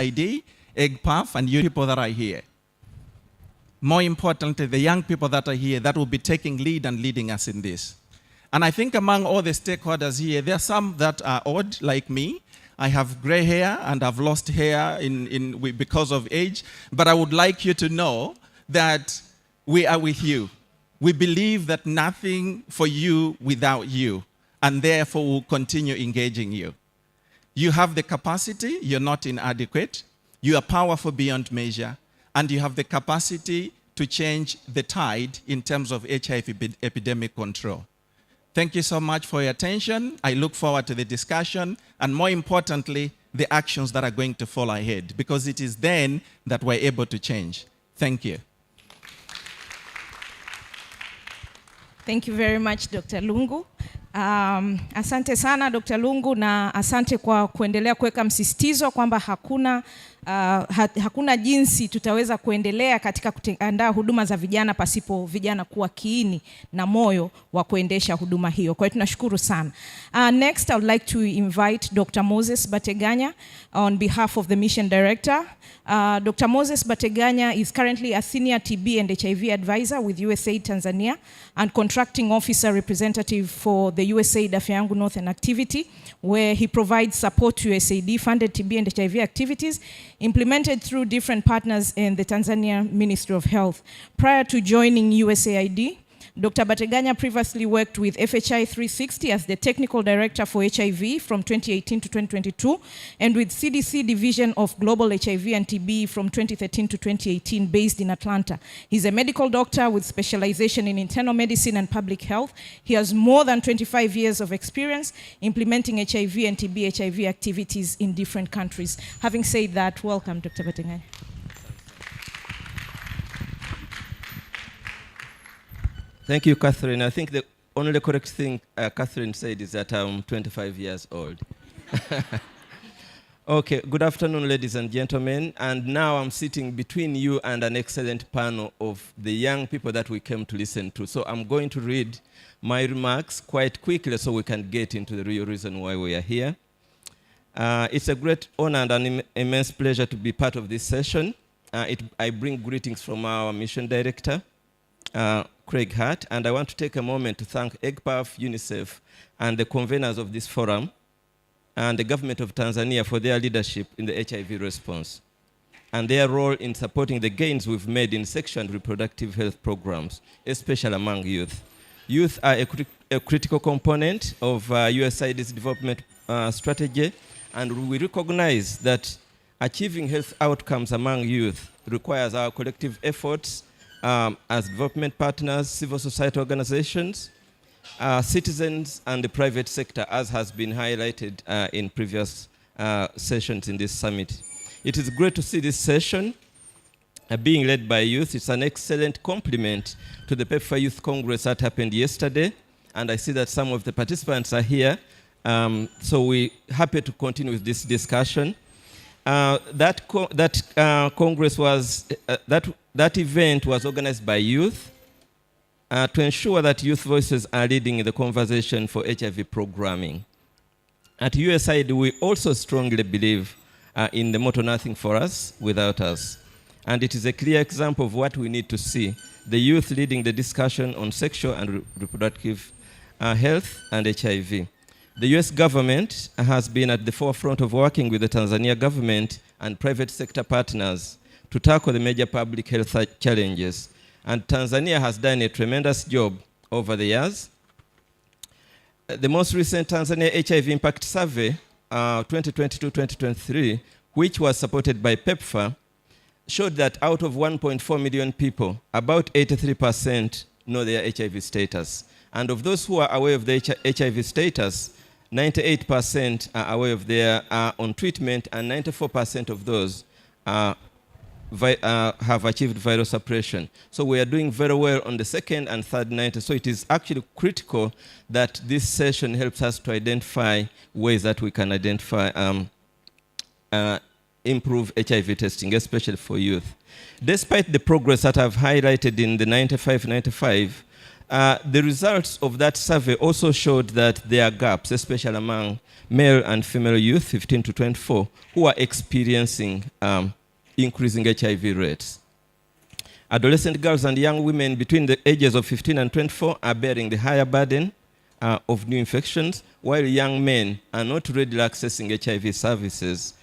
USAID, EGPAF, and you people that are here. More importantly, the young people that are here that will be taking lead and leading us in this. And I think among all the stakeholders here, there are some that are old, like me. I have gray hair and I've lost hair because of age. But I would like you to know that we are with you. We believe that nothing for you without you. And therefore, we'll continue engaging you. You have the capacity. You're not inadequate. You are powerful beyond measure. And you have the capacity to change the tide in terms of HIV epidemic control. Thank you so much for your attention. I look forward to the discussion and, more importantly, the actions that are going to follow ahead, because it is then that we're able to change. Thank you. Thank you very much, Dr. Lungu. Asante sana Dr. Lungu, na asante kwa kuendelea kuweka msisitizo kwamba hakuna jinsi tutaweza kuendelea katika kuandaa huduma za vijana pasipo vijana kuwa kiini na moyo wa kuendesha huduma hiyo. Kwa hiyo tunashukuru sana. Next, I would like to invite Dr. Moses Bateganya on behalf of the Mission Director. Dr. Moses Bateganya is currently a Senior TB and HIV Advisor with Usaid Tanzania and Contracting Officer Representative for the Usaid Afya Yangu Northern activity, where he provides support to USAID-funded TB and HIV activities implemented through different partners in the Tanzania Ministry of Health. Prior to joining USAID, Dr. Bateganya previously worked with FHI 360 as the Technical Director for HIV from 2018 to 2022, and with CDC Division of Global HIV and TB from 2013 to 2018, based in Atlanta. He's a medical doctor with specialization in internal medicine and public health. He has more than 25 years of experience implementing HIV and TB/HIV activities in different countries. Having said that, welcome, Dr. Bateganya. Thank you, Catherine. I think the only correct thing Catherine said is that I'm 25 years old. Okay, good afternoon, ladies and gentlemen. And now I'm sitting between you and an excellent panel of the young people that we came to listen to. So I'm going to read my remarks quite quickly so we can get into the real reason why we are here. It's a great honor and an immense pleasure to be part of this session. I bring greetings from our mission director, Craig Hart, and I want to take a moment to thank EGPAF, UNICEF, and the conveners of this forum, and the government of Tanzania for their leadership in the HIV response, and their role in supporting the gains we've made in sexual and reproductive health programs, especially among youth. Youth are a critical component of USAID's development strategy, and we recognize that achieving health outcomes among youth requires our collective efforts as development partners, civil society organizations, citizens, and the private sector, as has been highlighted in previous sessions in this summit. It is great to see this session being led by youth. It's an excellent complement to the PEPFAR Youth Congress that happened yesterday, and I see that some of the participants are here, so we're happy to continue with this discussion. That event was organized by youth to ensure that youth voices are leading the conversation for HIV programming. At USAID, we also strongly believe in the motto, "Nothing for us without us." And it is a clear example of what we need to see, the youth leading the discussion on sexual and reproductive health and HIV. The US government has been at the forefront of working with the Tanzania government and private sector partners to tackle the major public health challenges. And Tanzania has done a tremendous job over the years. The most recent Tanzania HIV Impact Survey, 2022-2023, which was supported by PEPFAR, showed that out of 1.4 million people, about 83% know their HIV status. And of those who are aware of the HIV status, 98% are aware of their on treatment, and 94% of those have achieved viral suppression. So we are doing very well on the second and third 90. So it is actually critical that this session helps us to identify ways that we can identify, improve HIV testing, especially for youth. Despite the progress that I've highlighted in the 95-95, The results of that survey also showed that there are gaps, especially among male and female youth, 15 to 24, who are experiencing increasing HIV rates. Adolescent girls and young women between the ages of 15 and 24 are bearing the higher burden of new infections, while young men are not readily accessing HIV services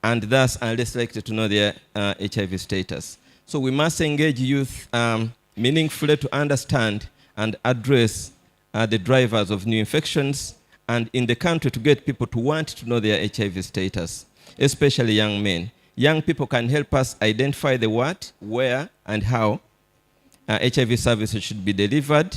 and thus are less likely to know their HIV status. So we must engage youth meaningfully to understand and address the drivers of new infections, and in the country to get people to want to know their HIV status, especially young men. Young people can help us identify the what, where, and how HIV services should be delivered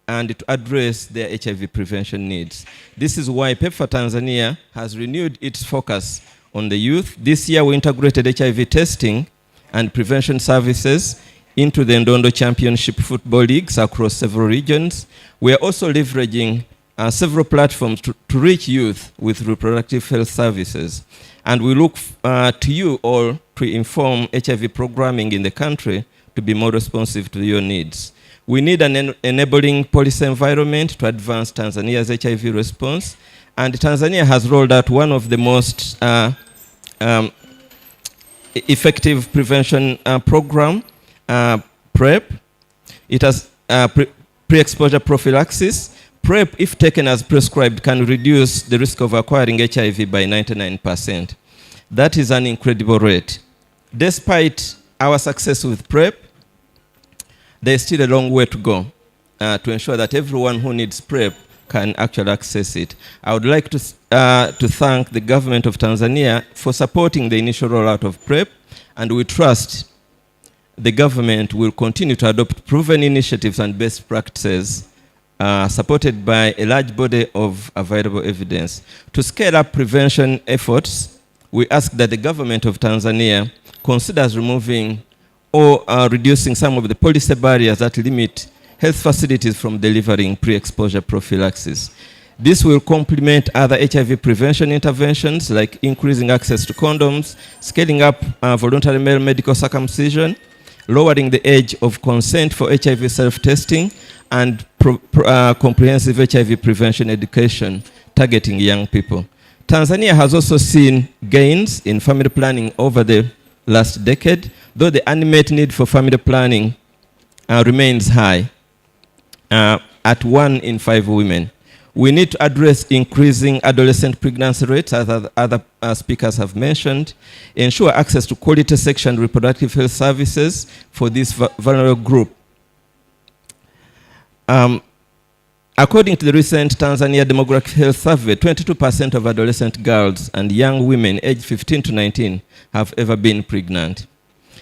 and to address their HIV prevention needs. This is why PEPFAR Tanzania has renewed its focus on the youth. This year we integrated HIV testing and prevention services into the Ndondo Championship football leagues across several regions. We are also leveraging several platforms to reach youth with reproductive health services. And we look to you all to inform HIV programming in the country to be more responsive to your needs. We need an enabling policy environment to advance Tanzania's HIV response. And Tanzania has rolled out one of the most effective prevention program, PrEP. It has pre-exposure prophylaxis. PrEP, if taken as prescribed, can reduce the risk of acquiring HIV by 99%. That is an incredible rate. Despite our success with PrEP, there is still a long way to go to ensure that everyone who needs PrEP can actually access it. I would like to thank the government of Tanzania for supporting the initial rollout of PrEP, and we trust the government will continue to adopt proven initiatives and best practices supported by a large body of available evidence. To scale up prevention efforts, we ask that the government of Tanzania considers removing or reducing some of the policy barriers that limit health facilities from delivering pre-exposure prophylaxis. This will complement other HIV prevention interventions like increasing access to condoms, scaling up voluntary male medical circumcision, lowering the age of consent for HIV self-testing, and comprehensive HIV prevention education targeting young people. Tanzania has also seen gains in family planning over the last decade, though the unmet need for family planning remains high at 1 in 5 women. We need to address increasing adolescent pregnancy rates, as other speakers have mentioned, ensure access to quality sexual and reproductive health services for this vulnerable group. According to the recent Tanzania Demographic Health Survey, 22% of adolescent girls and young women aged 15 to 19 have ever been pregnant.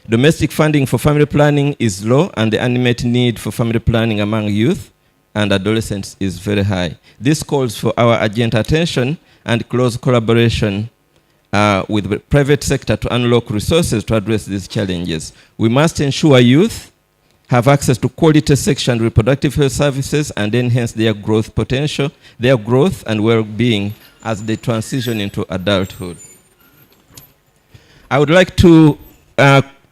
Domestic funding for family planning is low, and the unmet need for family planning among youth and adolescents is very high. This calls for our urgent attention and close collaboration with the private sector to unlock resources to address these challenges. We must ensure youth have access to quality sexual and reproductive health services and enhance their growth potential, their growth and well-being as they transition into adulthood. I would like to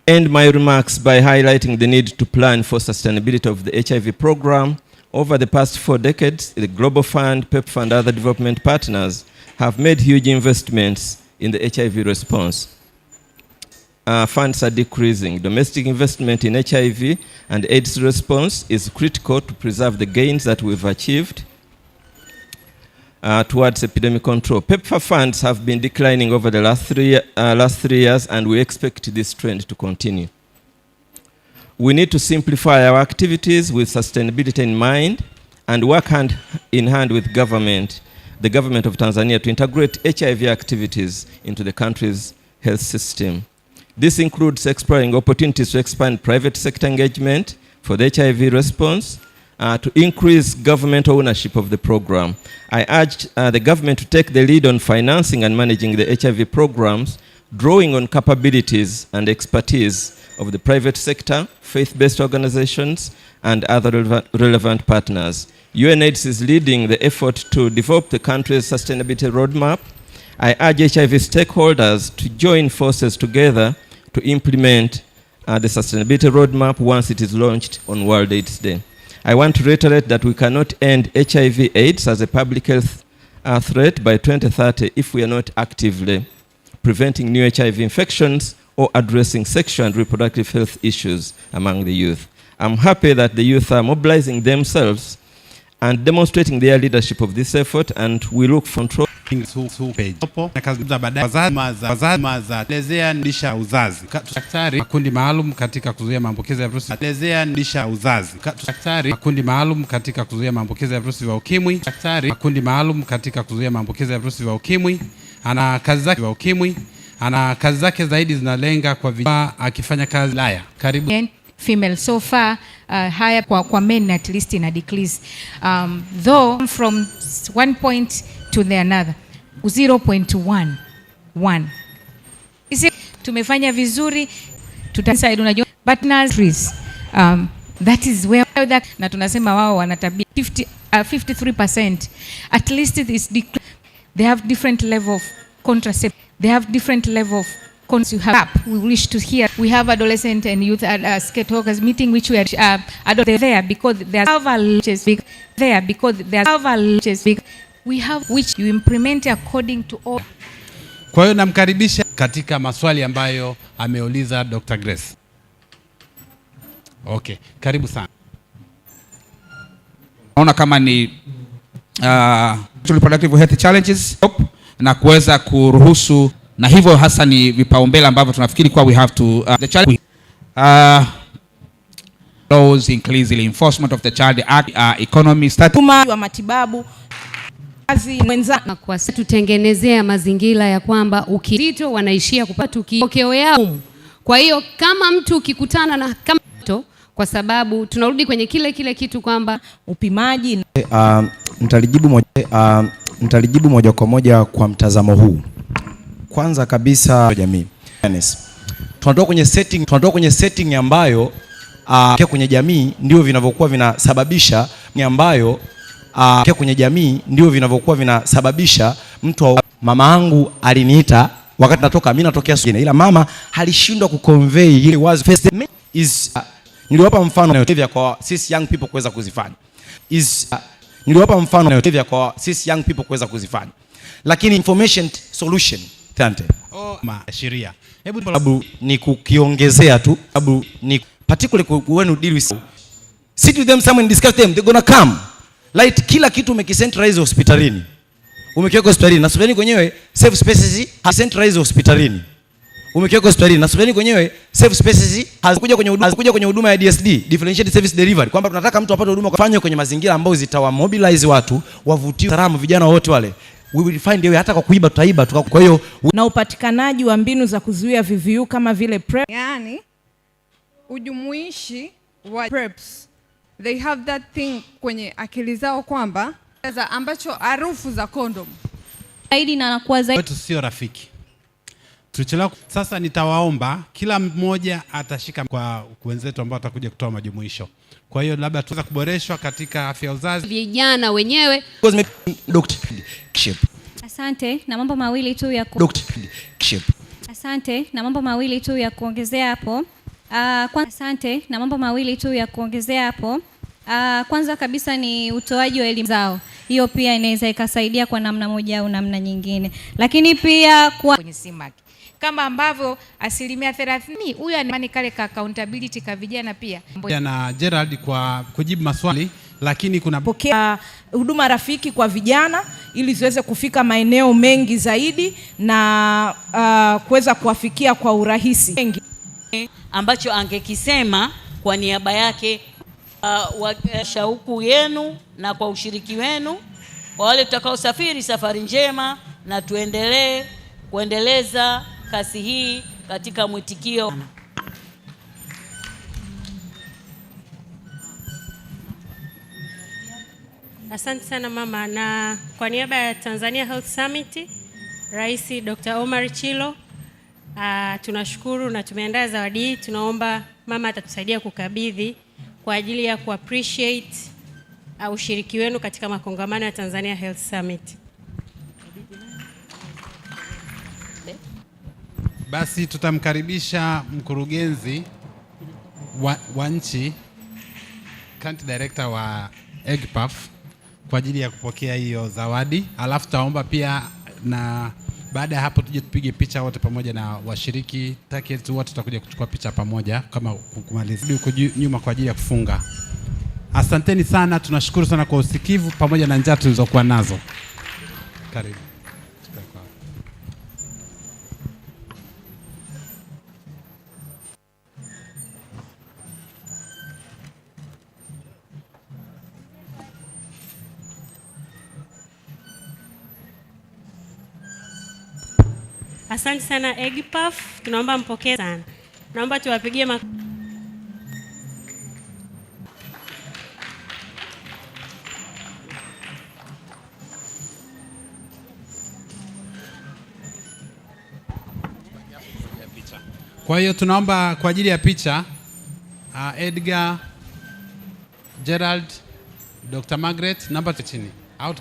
end my remarks by highlighting the need to plan for sustainability of the HIV program. Over the past 4 decades, the Global Fund, PEPFAR, and other development partners have made huge investments in the HIV response. Funds are decreasing. Domestic investment in HIV and AIDS response is critical to preserve the gains that we've achieved towards epidemic control. PEPFAR funds have been declining over the last 3 years, and we expect this trend to continue. We need to simplify our activities with sustainability in mind and work hand in hand with the government of Tanzania to integrate HIV activities into the country's health system. This includes exploring opportunities to expand private sector engagement for the HIV response, to increase government ownership of the program. I urge the government to take the lead on financing and managing the HIV programs, drawing on capabilities and expertise of the private sector, faith-based organizations, and other relevant partners. UNAIDS is leading the effort to develop the country's sustainability roadmap. I urge HIV stakeholders to join forces together to implement the sustainability roadmap once it is launched on World AIDS Day. I want to reiterate that we cannot end HIV/AIDS as a public health threat by 2030 if we are not actively preventing new HIV infections or addressing sexual and reproductive health issues among the youth. I'm happy that the youth are mobilizing themselves and demonstrating their leadership of this effort, and we look for control. Makundi maalum katika kuzuia maambukizi ya virusi. Makundi maalum katika kuzuia maambukizi ya virusi vya ukimwi. Makundi maalum katika kuzuia maambukizi ya virusi vya ukimwi. Ana kazi zake zaidi zinalenga kwa vijana akifanya kazi Ulaya. Karibu. Female so far higher kwa men at least in a decrease, though from one point to the another 0.11 tumefanya vizuri, tutasaidia unajua, but nurseries that is where that, na tunasema wao wanatabia 53% at least is they have different level of contraception, they have different level of we wish to hear. We have adolescent and youth talkers meeting, which we are there because there are we have which you implement according to all. Kwa hiyo namkaribisha katika maswali ambayo ameuliza Dr. Grace. Okay, karibu sana. Naona kama ni reproductive health challenges na kuweza kuruhusu, na hivyo hasa ni vipaumbele ambavyo tunafikiri kwa we have to the challenge laws increase the enforcement of the child act, economy wa matibabu kazi mwenza kwa tutengenezea mazingira ya kwamba ukizito wanaishia kupata kipokeo yao. Kwa hiyo kama mtu ukikutana na kama kwa sababu tunarudi kwenye kile kitu kwamba upimaji nitalijibu moja kwa moja kwa mtazamo huu. Kwanza kabisa jamii. Tunatoka kwenye setting ambayo kwenye jamii ndio vinavyokuwa vinasababisha mtu. Mama yangu aliniita wakati mimi natokea Sudan, ila mama alishindwa kuconvey ile wazi first is niliwapa mfano vya kwa sisi young people kuweza kuzifanya lakini information solution sheria. Hebu ni kukiongezea tu, sababu ni particularly when you deal with sit with them someone discuss them, they're gonna come like kila kitu umekicentralize hospitalini, umekiweka hospitalini na hospitalini kwenyewe safe spaces centralize hospitalini, umekiweka hospitalini na hospitalini kwenyewe safe spaces hazikuja kwenye huduma ya DSD, differentiated service delivery, kwamba tunataka mtu apate huduma kufanywa kwenye mazingira ambayo zitawamobilize watu, wavutie salamu vijana wote wale. We will find a way, hata kwa kuiba tutaiba. Kwa hiyo na upatikanaji wa mbinu za kuzuia VVU kama vile PrEP, yani ujumuishi wa PrEPs, they have that thing kwenye akili zao kwamba ambacho harufu za condom zaidi na anakuwa zaidi wetu sio rafiki. Tuchelewa sasa, nitawaomba kila mmoja atashika kwa wenzetu ambao watakuja kutoa majumuisho. Kwa hiyo labda tuweza kuboreshwa katika afya uzazi vijana wenyewe. Asante, na mambo mawili tu ya kuongezea hapo. Kwanza kabisa ni utoaji wa elimu zao. Hiyo pia inaweza ikasaidia kwa namna moja au namna nyingine. Lakini pia kwa kwenye SIMAK kama ambavyo 30% huyu anamani kale ka accountability ka vijana pia. Na Gerald kwa kujibu maswali, lakini kuna pokea huduma rafiki kwa vijana ili ziweze kufika maeneo mengi zaidi na kuweza kuwafikia kwa urahisi. Ambacho angekisema kwa niaba yake shauku yenu na kwa ushiriki wenu, kwa wale tutakao safari njema, na tuendelee kuendeleza kasi hii katika mwitikio. Asante sana mama, na kwa niaba ya Tanzania Health Summit, Rais Dr. Omar Chilo, tunashukuru na tumeandaa zawadi hii. Tunaomba mama atatusaidia kukabidhi kwa ajili ya appreciate ushiriki wenu katika makongamano ya Tanzania Health Summit. Basi tutamkaribisha mkurugenzi wa nchi County Director wa EGPAF kwa ajili ya kupokea hiyo zawadi. Alafu taomba pia na baada ya hapo tuje tupige picha wote pamoja na washiriki. Target wote tutakuja kuchukua picha pamoja kama kumaliza. Uko nyuma kwa ajili ya kufunga. Asanteni sana, tunashukuru sana kwa usikivu pamoja na njaa tulizokuwa nazo. Karibu. Asante sana EGPAF, tunaomba mpokee sana. Naomba tuwapigie Kwa hiyo tunaomba kwa ajili ya picha Edgar, Gerald, Dr. Margaret, namba chini. Out.